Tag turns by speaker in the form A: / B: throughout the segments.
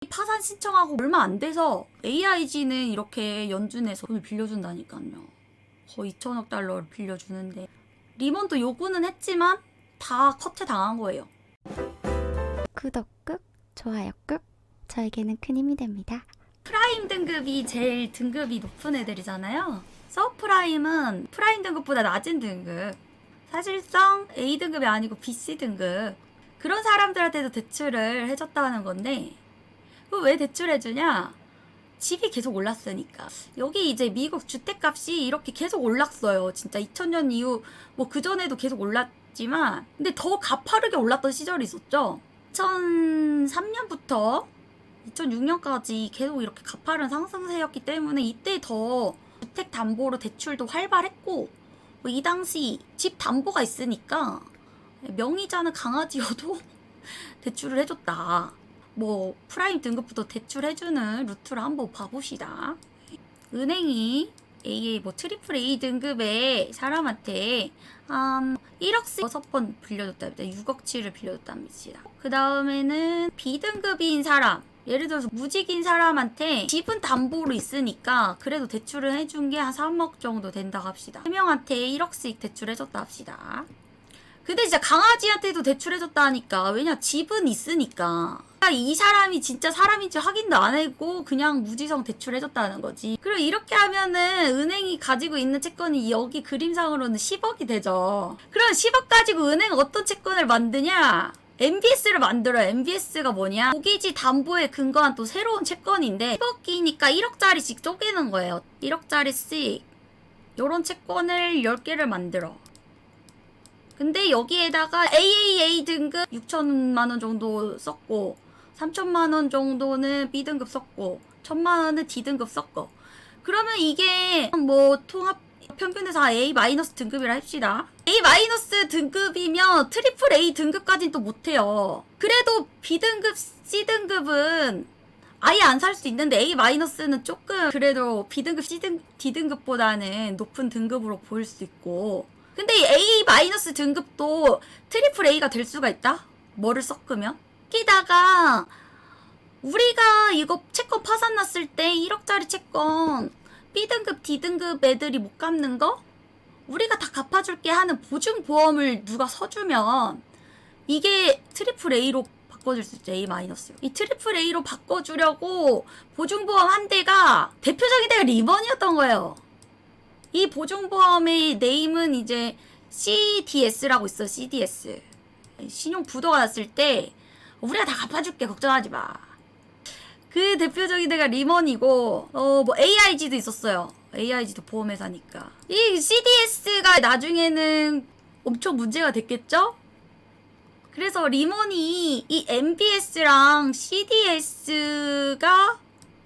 A: 파산 신청하고 얼마 안 돼서 AIG는 이렇게 연준에서 돈을 빌려준다니까요. 거의 2천억 달러를 빌려주는데 리먼도 요구는 했지만 다 커트 당한 거예요.
B: 구독 꾹, 좋아요 꾹, 저에게는 큰 힘이 됩니다.
A: 프라임 등급이 제일 등급이 높은 애들이잖아요. 서프라임은 프라임 등급보다 낮은 등급. 사실상 A 등급이 아니고 BC 등급. 그런 사람들한테도 대출을 해줬다는 건데 왜 대출해주냐? 집이 계속 올랐으니까. 여기 이제 미국 주택값이 이렇게 계속 올랐어요. 진짜 2000년 이후 뭐 그전에도 계속 올랐지만 근데 더 가파르게 올랐던 시절이 있었죠. 2003년부터 2006년까지 계속 이렇게 가파른 상승세였기 때문에 이때 더 주택담보로 대출도 활발했고 뭐 이 당시 집 담보가 있으니까 명의자는 강아지여도 대출을 해줬다. 뭐 프라임 등급부터 대출해주는 루트를 한번 봐봅시다. 은행이 AA 뭐 트리플 A 등급의 사람한테 1억씩 6번 빌려줬답니다. 6억치를 빌려줬답니다. 그 다음에는 B등급인 사람, 예를 들어서 무직인 사람한테 집은 담보로 있으니까 그래도 대출을 해준 게 한 3억 정도 된다고 합시다. 3명한테 1억씩 대출해줬다 합시다. 근데 진짜 강아지한테도 대출해줬다 하니까 왜냐 집은 있으니까 이 사람이 진짜 사람인지 확인도 안 하고 그냥 무지성 대출해줬다는 거지. 그리고 이렇게 하면은 은행이 가지고 있는 채권이 여기 그림상으로는 10억이 되죠. 그럼 10억 가지고 은행은 어떤 채권을 만드냐? MBS를 만들어요. MBS가 뭐냐? 모기지 담보에 근거한 또 새로운 채권인데 10억이니까 1억짜리씩 쪼개는 거예요. 1억짜리씩 요런 채권을 10개를 만들어. 근데 여기에다가 AAA 등급 6천만원 정도 썼고 3천만원 정도는 B등급 썼고 1,000만원은 D등급 썼고 그러면 이게 뭐 통합 평균에서 A- 등급이라 합시다. A- 등급이면 트리플 A 등급까지는 또 못해요. 그래도 B등급, C등급은 아예 안 살 수 있는데 A-는 조금 그래도 B등급, D등급보다는 높은 등급으로 보일 수 있고 근데 이 A- 등급도 트리플 A가 될 수가 있다? 뭐를 섞으면? 여기다가 우리가 이거 채권 파산 났을 때 1억짜리 채권 B등급, D등급 애들이 못 갚는 거? 우리가 다 갚아줄게 하는 보증보험을 누가 서주면 이게 트리플 A로 바꿔줄 수 있죠. A-. 이 트리플 A로 바꿔주려고 보증보험 한 대가 대표적인 데가 리먼이었던 거예요. 이 보증보험의 네임은 이제 CDS라고 있어. CDS. 신용 부도가 났을 때 우리가 다 갚아줄게. 걱정하지 마. 그 대표적인 데가 리먼이고 뭐 AIG도 있었어요. AIG도 보험회사니까. 이 CDS가 나중에는 엄청 문제가 됐겠죠? 그래서 리먼이 이 MBS랑 CDS가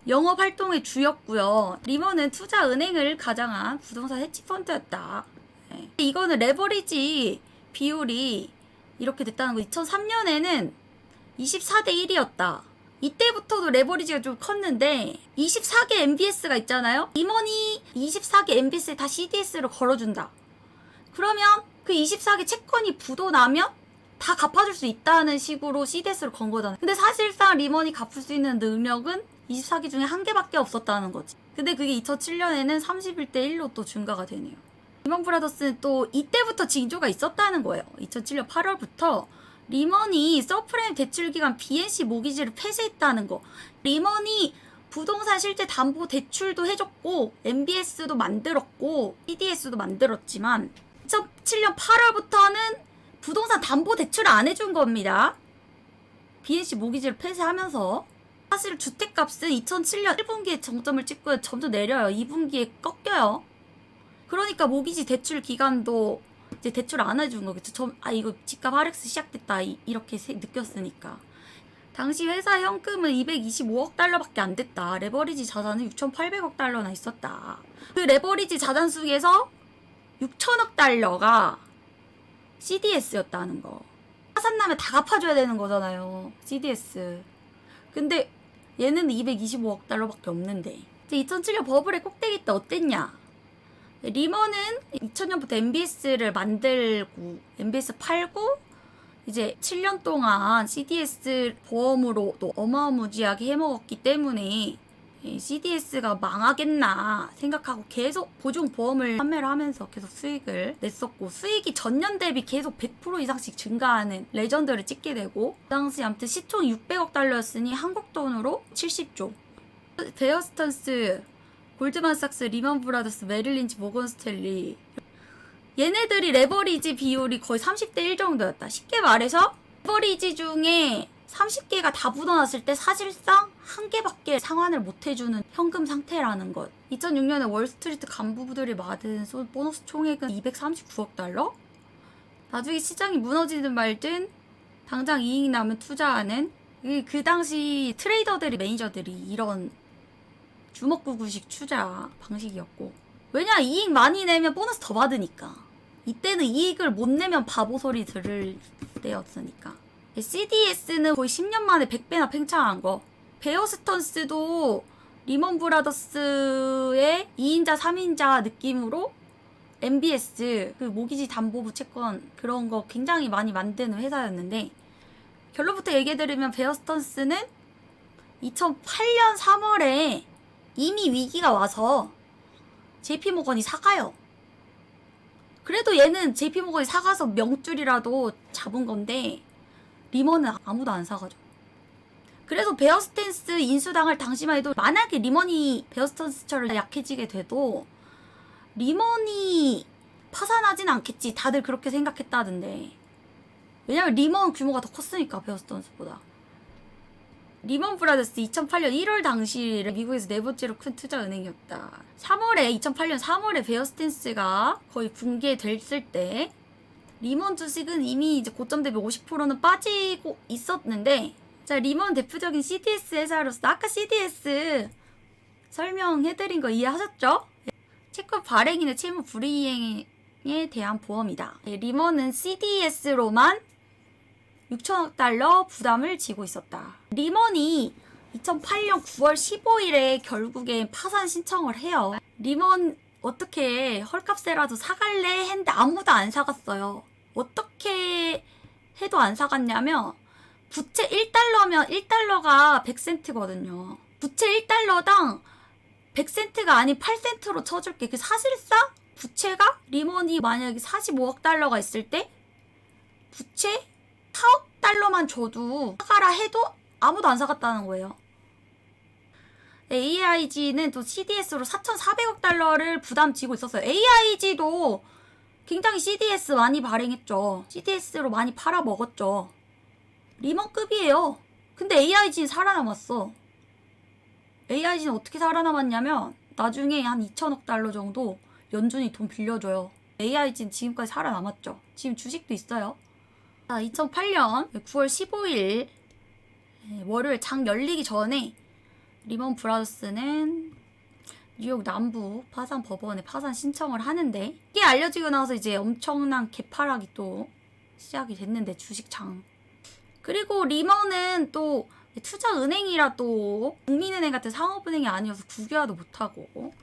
A: 영업활동의 주였고요. 리먼은 투자은행을 가장한 부동산 헤지펀드였다. 네. 이거는 레버리지 비율이 이렇게 됐다는 거. 2003년에는 24대 1이었다. 이때부터도 레버리지가 좀 컸는데 24개 MBS가 있잖아요. 리먼이 24개 MBS에 다 CDS를 걸어준다. 그러면 그 24개 채권이 부도 나면 다 갚아줄 수 있다는 식으로 CDS를 건 거잖아요. 근데 사실상 리먼이 갚을 수 있는 능력은 24개 중에 한 개밖에 없었다는 거지. 근데 그게 2007년에는 31대 1로 또 증가가 되네요. 리먼 브라더스는 또 이때부터 징조가 있었다는 거예요. 2007년 8월부터 리먼이 서프라임 대출기관 BNC 모기지를 폐쇄했다는 거. 리먼이 부동산 실제 담보 대출도 해줬고 MBS도 만들었고 CDS도 만들었지만 2007년 8월부터는 부동산 담보 대출을 안 해준 겁니다. BNC 모기지를 폐쇄하면서 사실 주택값은 2007년 1분기에 정점을 찍고요. 점점 내려요. 2분기에 꺾여요. 그러니까 모기지 대출 기간도 이제 대출 안 해준 거겠죠. 이거 집값 하락세 시작됐다. 이렇게 느꼈으니까. 당시 회사 현금은 225억 달러밖에 안 됐다. 레버리지 자산은 6,800억 달러나 있었다. 그 레버리지 자산 속에서 6천억 달러가 CDS였다는 거. 파산 나면 다 갚아줘야 되는 거잖아요. CDS. 근데 얘는 225억 달러밖에 없는데. 2007년 버블의 꼭대기 때 어땠냐? 리먼은 2000년부터 MBS를 만들고 MBS 팔고 이제 7년 동안 CDS 보험으로 또 어마무지하게 해먹었기 때문에 CDS가 망하겠나 생각하고 계속 보증 보험을 판매를 하면서 계속 수익을 냈었고, 수익이 전년 대비 계속 100% 이상씩 증가하는 레전드를 찍게 되고, 그 당시 아무튼 시총이 600억 달러였으니 한국 돈으로 70조. 베어 스턴스, 골드만삭스, 리먼 브라더스, 메릴린치, 모건 스탠리, 얘네들이 레버리지 비율이 거의 30대 1 정도였다. 쉽게 말해서 레버리지 중에 30개가 다 묻어났을 때 사실상 한 개밖에 상환을 못 해주는 현금 상태라는 것. 2006년에 월스트리트 간부들이 받은 보너스 총액은 239억 달러? 나중에 시장이 무너지든 말든 당장 이익 나면 투자하는, 그 당시 트레이더들이, 매니저들이 이런 주먹구구식 투자 방식이었고, 왜냐, 이익 많이 내면 보너스 더 받으니까. 이때는 이익을 못 내면 바보 소리 들을 때였으니까. CDS는 거의 10년 만에 100배나 팽창한 거. 베어 스턴스도 리먼 브라더스의 2인자, 3인자 느낌으로 MBS, 그 모기지 담보부 채권 그런 거 굉장히 많이 만드는 회사였는데, 결론부터 얘기해드리면 베어 스턴스는 2008년 3월에 이미 위기가 와서 JP모건이 사가요. 그래도 얘는 JP모건이 사가서 명줄이라도 잡은 건데, 리먼은 아무도 안 사가죠. 그래서 베어 스탠스 인수당할 당시만 해도 만약에 리먼이 베어 스탠스처럼 약해지게 돼도 리먼이 파산하진 않겠지, 다들 그렇게 생각했다던데. 왜냐면 리먼 규모가 더 컸으니까, 베어 스탠스보다. 리먼 브라더스 2008년 1월 당시에 미국에서 네 번째로 큰 투자 은행이었다. 2008년 3월에 베어 스탠스가 거의 붕괴됐을 때 리먼 주식은 이미 이제 고점 대비 50%는 빠지고 있었는데, 자, 리먼 대표적인 CDS 회사로서 아까 CDS 설명해드린 거 이해하셨죠? 채권 발행이나 채무 불이행에 대한 보험이다. 리먼은 CDS로만 6천억 달러 부담을 지고 있었다. 리먼이 2008년 9월 15일에 결국에 파산 신청을 해요. 리먼 어떻게 헐값에라도 사갈래 했는데 아무도 안 사갔어요. 어떻게 해도 안 사갔냐면, 부채 1달러면 1달러가 100센트거든요. 부채 1달러당 100센트가 아닌 8센트로 쳐줄게. 그 사실상 부채가, 리먼이 만약에 45억 달러가 있을 때 부채 4억 달러만 줘도 사가라 해도 아무도 안 사갔다는 거예요. AIG는 또 CDS로 4,400억 달러를 부담지고 있었어요. AIG도 굉장히 CDS 많이 발행했죠. CDS로 많이 팔아먹었죠. 리먼급이에요. 근데 AIG는 살아남았어. AIG는 어떻게 살아남았냐면, 나중에 한 2천억 달러 정도 연준이 돈 빌려줘요. AIG는 지금까지 살아남았죠. 지금 주식도 있어요. 2008년 9월 15일 월요일 장 열리기 전에 리먼 브라더스는 뉴욕 남부 파산 법원에 파산 신청을 하는데, 이게 알려지고 나서 이제 엄청난 개파락이 또 시작이 됐는데, 주식장. 그리고 리먼은 또 투자은행이라 또 국민은행 같은 상업은행이 아니어서 국유화도 못하고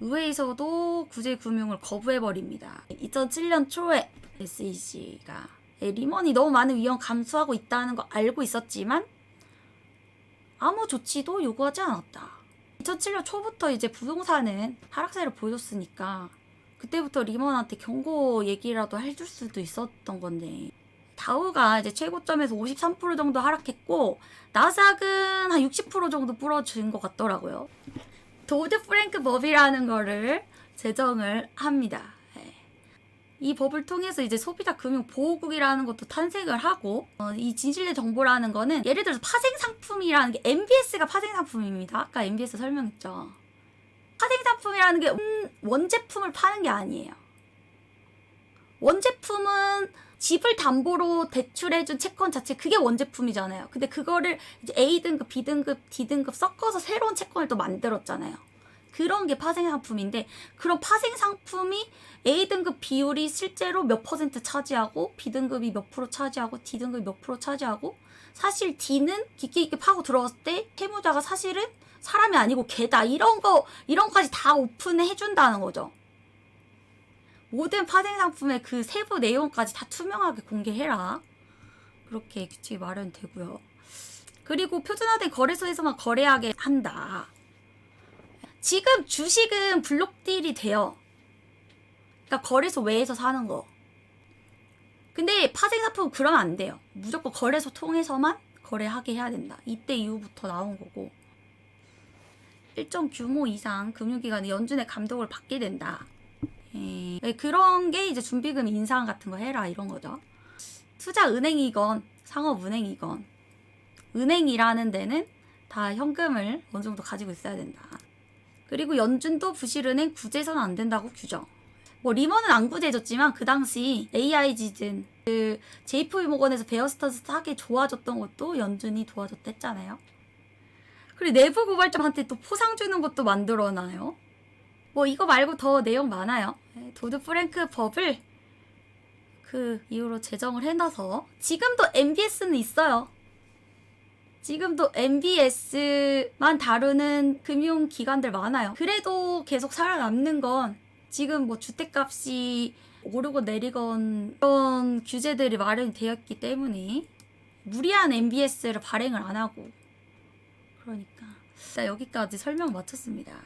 A: 의회에서도 구제금융을 거부해버립니다. 2007년 초에 SEC가 리먼이 너무 많은 위험 감수하고 있다는 거 알고 있었지만 아무 조치도 요구하지 않았다. 2007년 초부터 이제 부동산은 하락세를 보여줬으니까 그때부터 리먼한테 경고 얘기라도 해줄 수도 있었던 건데, 다우가 이제 최고점에서 53% 정도 하락했고 나스닥은 한 60% 정도 부러진 것 같더라고요. 도드 프랭크 법이라는 거를 제정을 합니다. 이 법을 통해서 이제 소비자 금융 보호국이라는 것도 탄생을 하고, 이 진실된 정보라는 거는 예를 들어서 파생 상품이라는 게, MBS가 파생 상품입니다. 아까 MBS 설명했죠. 파생 상품이라는 게 원제품을 파는 게 아니에요. 원제품은 집을 담보로 대출해준 채권 자체, 그게 원제품이잖아요. 근데 그거를 이제 A등급, B등급, D등급 섞어서 새로운 채권을 또 만들었잖아요. 그런 게 파생 상품인데, 그런 파생 상품이 A등급 비율이 실제로 몇 퍼센트 차지하고, B등급이 몇 프로 차지하고, D등급이 몇 프로 차지하고, 사실 D는 깊게 있게 파고 들어갔을 때 채무자가 사실은 사람이 아니고 개다, 이런 거까지 다 오픈해 준다는 거죠. 모든 파생 상품의 그 세부 내용까지 다 투명하게 공개해라. 그렇게 규칙이 마련되고요. 그리고 표준화된 거래소에서만 거래하게 한다. 지금 주식은 블록딜이 돼요. 그러니까 거래소 외에서 사는 거. 근데 파생상품은 그러면 안 돼요. 무조건 거래소 통해서만 거래하게 해야 된다. 이때 이후부터 나온 거고. 일정 규모 이상 금융기관의 연준의 감독을 받게 된다. 그런 게 이제 준비금 인상 같은 거 해라 이런 거죠. 투자은행이건 상업은행이건 은행이라는 데는 다 현금을 어느 정도 가지고 있어야 된다. 그리고 연준도 부실은행 구제해서는 안 된다고 규정. 뭐 리먼은 안 구제해줬지만 그 당시 AIG든 그 JP모건에서 베어스터즈 싸게 도와줬던 것도 연준이 도와줬다 했잖아요. 그리고 내부 고발자한테 또 포상 주는 것도 만들어놔요. 뭐 이거 말고 더 내용 많아요. 도드 프랭크 법을 그 이후로 제정을 해놔서 지금도 MBS는 있어요. 지금도 MBS만 다루는 금융기관들 많아요. 그래도 계속 살아남는 건 지금 뭐 주택값이 오르고 내리건 그런 규제들이 마련이 되었기 때문에 무리한 MBS를 발행을 안 하고 그러니까 일단 여기까지 설명 마쳤습니다.